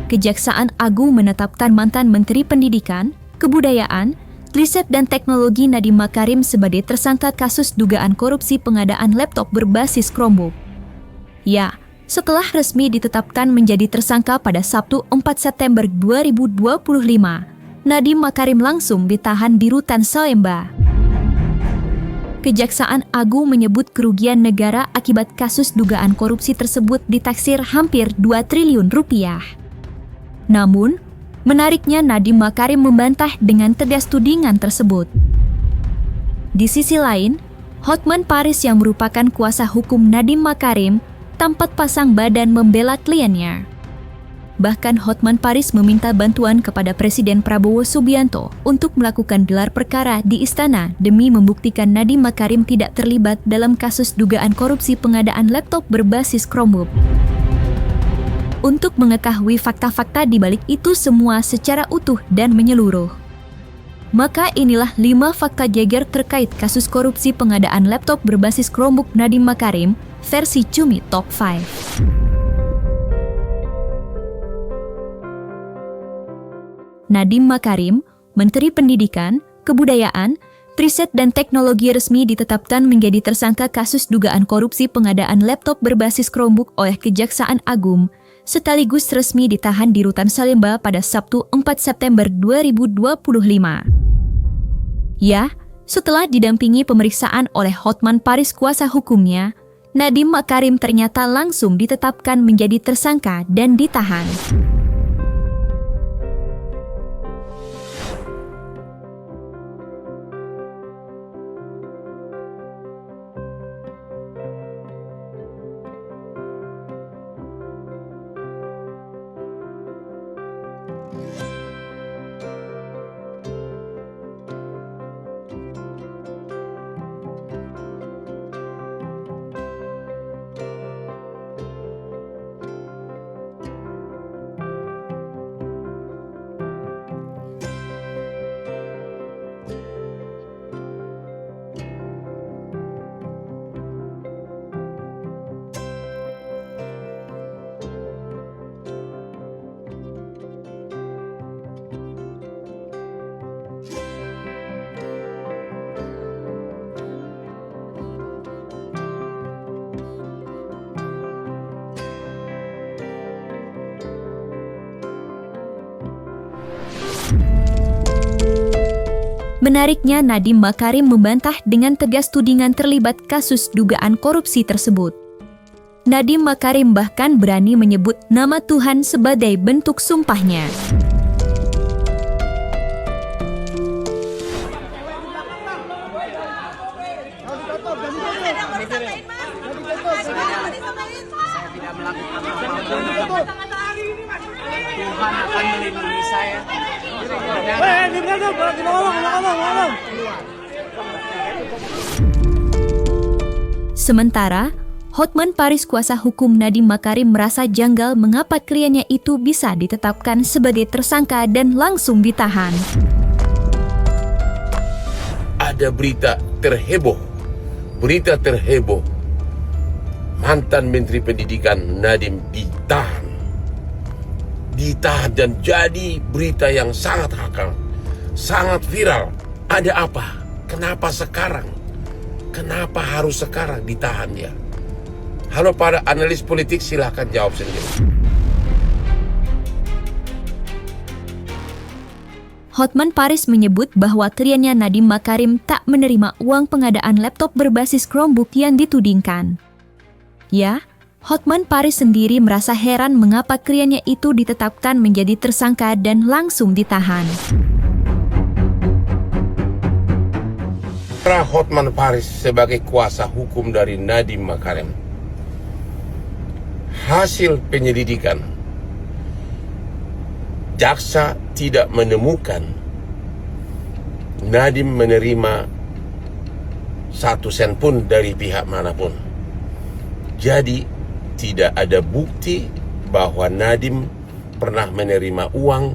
Kejaksaan Agung menetapkan mantan Menteri Pendidikan, Kebudayaan, Riset dan Teknologi Nadiem Makarim sebagai tersangka kasus dugaan korupsi pengadaan laptop berbasis Chromebook. Ya, setelah resmi ditetapkan menjadi tersangka pada Sabtu 4 September 2025, Nadiem Makarim langsung ditahan di Rutan Salemba. Kejaksaan Agung menyebut kerugian negara akibat kasus dugaan korupsi tersebut ditaksir hampir 2 triliun rupiah. Namun, menariknya Nadiem Makarim membantah dengan tegas tudingan tersebut. Di sisi lain, Hotman Paris yang merupakan kuasa hukum Nadiem Makarim tampak pasang badan membela kliennya. Bahkan Hotman Paris meminta bantuan kepada Presiden Prabowo Subianto untuk melakukan gelar perkara di istana demi membuktikan Nadiem Makarim tidak terlibat dalam kasus dugaan korupsi pengadaan laptop berbasis Chromebook. Untuk mengetahui fakta-fakta di balik itu semua secara utuh dan menyeluruh, maka inilah 5 fakta geger terkait kasus korupsi pengadaan laptop berbasis Chromebook Nadiem Makarim versi Cumi Top 5. Nadiem Makarim, Menteri Pendidikan, Kebudayaan, Riset dan Teknologi resmi ditetapkan menjadi tersangka kasus dugaan korupsi pengadaan laptop berbasis Chromebook oleh Kejaksaan Agung, sekaligus resmi ditahan di Rutan Salemba pada Sabtu 4 September 2025. Ya, setelah didampingi pemeriksaan oleh Hotman Paris kuasa hukumnya, Nadiem Makarim ternyata langsung ditetapkan menjadi tersangka dan ditahan. Menariknya, Nadiem Makarim membantah dengan tegas tudingan terlibat kasus dugaan korupsi tersebut. Nadiem Makarim bahkan berani menyebut nama Tuhan sebagai bentuk sumpahnya. Tuhan akan melindungi saya. Sementara, Hotman Paris kuasa hukum Nadiem Makarim merasa janggal mengapa kliennya itu bisa ditetapkan sebagai tersangka dan langsung ditahan. Ada berita terheboh. Mantan Menteri Pendidikan Nadiem ditahan dan jadi berita yang sangat hakal, sangat viral. Ada apa? Kenapa sekarang? Kenapa harus sekarang ditahan dia? Halo para analis politik, silahkan jawab sendiri. Hotman Paris menyebut bahwa kliennya Nadiem Makarim tak menerima uang pengadaan laptop berbasis Chromebook yang ditudingkan. Ya, Hotman Paris sendiri merasa heran mengapa kliennya itu ditetapkan menjadi tersangka dan langsung ditahan. Hotman Paris sebagai kuasa hukum dari Nadiem Makarim. Hasil penyelidikan, jaksa tidak menemukan Nadiem menerima 1 sen pun dari pihak manapun. Jadi tidak ada bukti bahwa Nadiem pernah menerima uang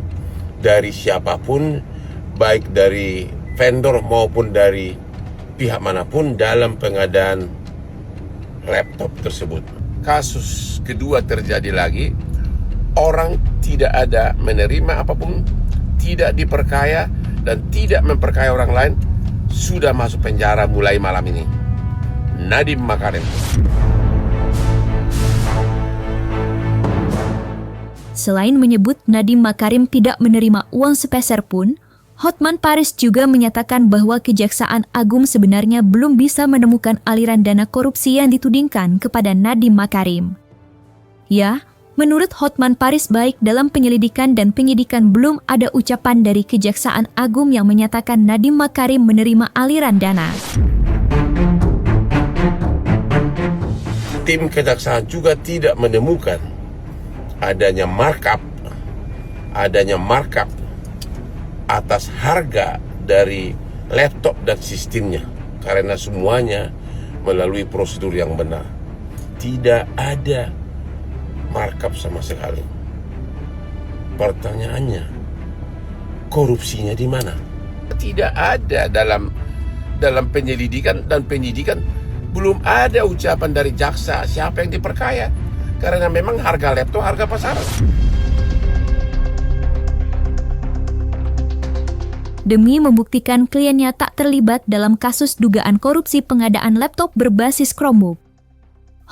dari siapapun, baik dari vendor maupun dari pihak manapun dalam pengadaan laptop tersebut. Kasus kedua terjadi lagi, orang tidak ada menerima apapun, tidak diperkaya, dan tidak memperkaya orang lain, sudah masuk penjara mulai malam ini. Nadiem Makarim. Selain menyebut Nadiem Makarim tidak menerima uang sepeser pun, Hotman Paris juga menyatakan bahwa Kejaksaan Agung sebenarnya belum bisa menemukan aliran dana korupsi yang ditudingkan kepada Nadiem Makarim. Ya, menurut Hotman Paris baik dalam penyelidikan dan penyidikan belum ada ucapan dari Kejaksaan Agung yang menyatakan Nadiem Makarim menerima aliran dana. Tim Kejaksaan juga tidak menemukan adanya markup atas harga dari laptop dan sistemnya, karena semuanya melalui prosedur yang benar. Tidak ada markup sama sekali. Pertanyaannya, korupsinya di mana? Tidak ada dalam penyelidikan, dan penyidikan belum ada ucapan dari jaksa siapa yang diperkaya, karena memang harga laptop harga pasaran. Demi membuktikan kliennya tak terlibat dalam kasus dugaan korupsi pengadaan laptop berbasis Chromebook,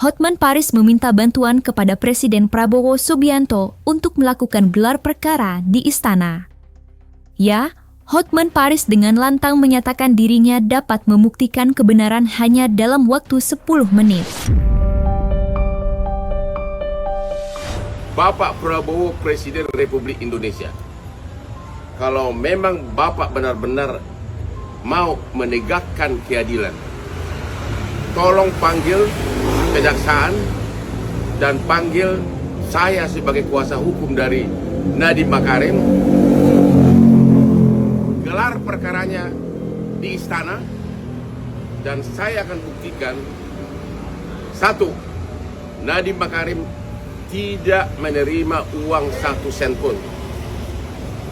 Hotman Paris meminta bantuan kepada Presiden Prabowo Subianto untuk melakukan gelar perkara di istana. Ya, Hotman Paris dengan lantang menyatakan dirinya dapat membuktikan kebenaran hanya dalam waktu 10 menit. Bapak Prabowo Presiden Republik Indonesia, kalau memang Bapak benar-benar mau menegakkan keadilan, tolong panggil Kejaksaan dan panggil saya sebagai kuasa hukum dari Nadiem Makarim, gelar perkaranya di istana, dan saya akan buktikan, satu, Nadiem Makarim tidak menerima uang 1 sen pun.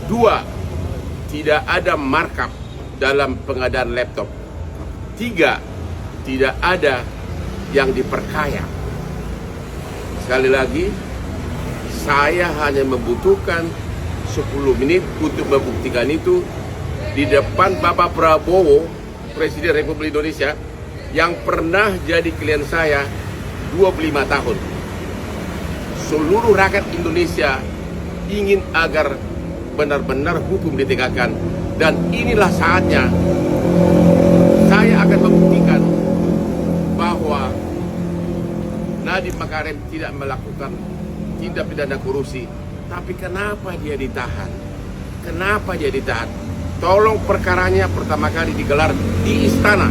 Dua, tidak ada markup dalam pengadaan laptop. Tiga, tidak ada yang diperkaya. Sekali lagi, saya hanya membutuhkan 10 menit untuk membuktikan itu di depan Bapak Prabowo, Presiden Republik Indonesia, yang pernah jadi klien saya 25 tahun. Seluruh rakyat Indonesia ingin agar benar-benar hukum ditegakkan, dan inilah saatnya saya akan membuktikan bahwa Nadiem Makarim tidak melakukan tindak pidana korupsi. Tapi kenapa dia ditahan? Kenapa dia ditahan? Tolong perkaranya pertama kali digelar di istana.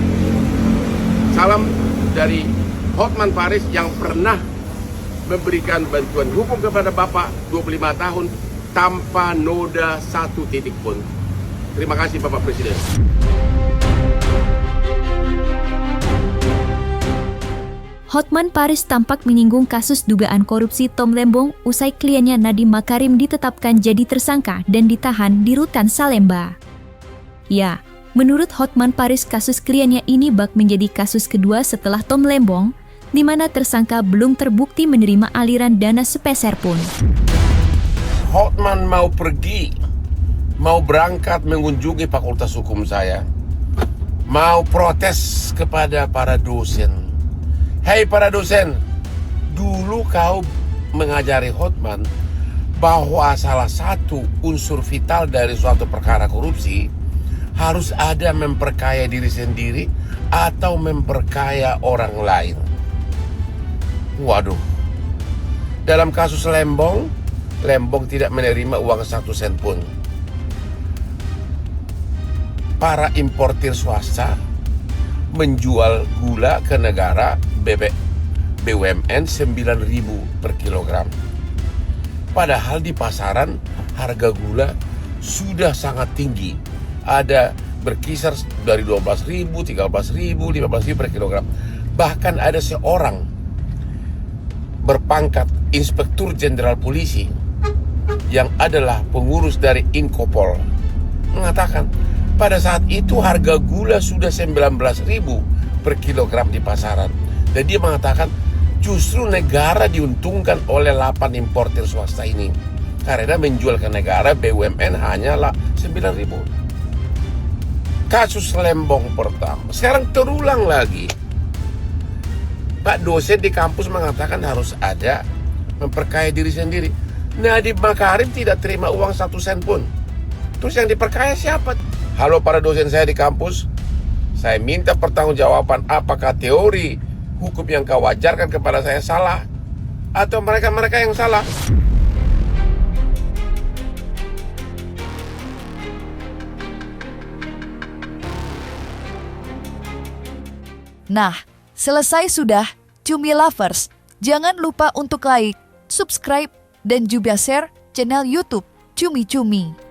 Salam dari Hotman Paris yang pernah memberikan bantuan hukum kepada Bapak 25 tahun tanpa noda 1 titik pun. Terima kasih Bapak Presiden. Hotman Paris tampak menyinggung kasus dugaan korupsi Tom Lembong usai kliennya Nadiem Makarim ditetapkan jadi tersangka dan ditahan di Rutan Salemba. Ya, menurut Hotman Paris kasus kliennya ini bak menjadi kasus kedua setelah Tom Lembong, di mana tersangka belum terbukti menerima aliran dana sepeser pun. Hotman mau pergi, mau berangkat mengunjungi fakultas hukum saya, mau protes kepada para dosen. Hei para dosen, dulu kau mengajari Hotman bahwa salah satu unsur vital dari suatu perkara korupsi harus ada memperkaya diri sendiri atau memperkaya orang lain. Waduh, dalam kasus Lembong tidak menerima uang 1 sen pun. Para importir swasta menjual gula ke negara BUMN 9.000 per kilogram. Padahal di pasaran harga gula sudah sangat tinggi. Ada berkisar dari 12.000, 13.000, 15.000 per kilogram. Bahkan ada seorang berpangkat Inspektur Jenderal Polisi yang adalah pengurus dari Inkopol mengatakan pada saat itu harga gula sudah 19.000 per kilogram di pasaran. Dan dia mengatakan justru negara diuntungkan oleh 8 importir swasta ini. karena menjual ke negara BUMN hanyalah 9.000. Kasus Lembong pertama, sekarang terulang lagi. Pak dosen di kampus mengatakan harus ada memperkaya diri sendiri. Nadiem Makarim tidak terima uang 1 sen pun. Terus yang diperkaya siapa? Halo para dosen saya di kampus, saya minta pertanggungjawaban apakah teori hukum yang kau ajarkan kepada saya salah atau mereka-mereka yang salah. Nah, selesai sudah, Cumi Lovers. Jangan lupa untuk like, subscribe, dan juga share channel YouTube Cumi Cumi.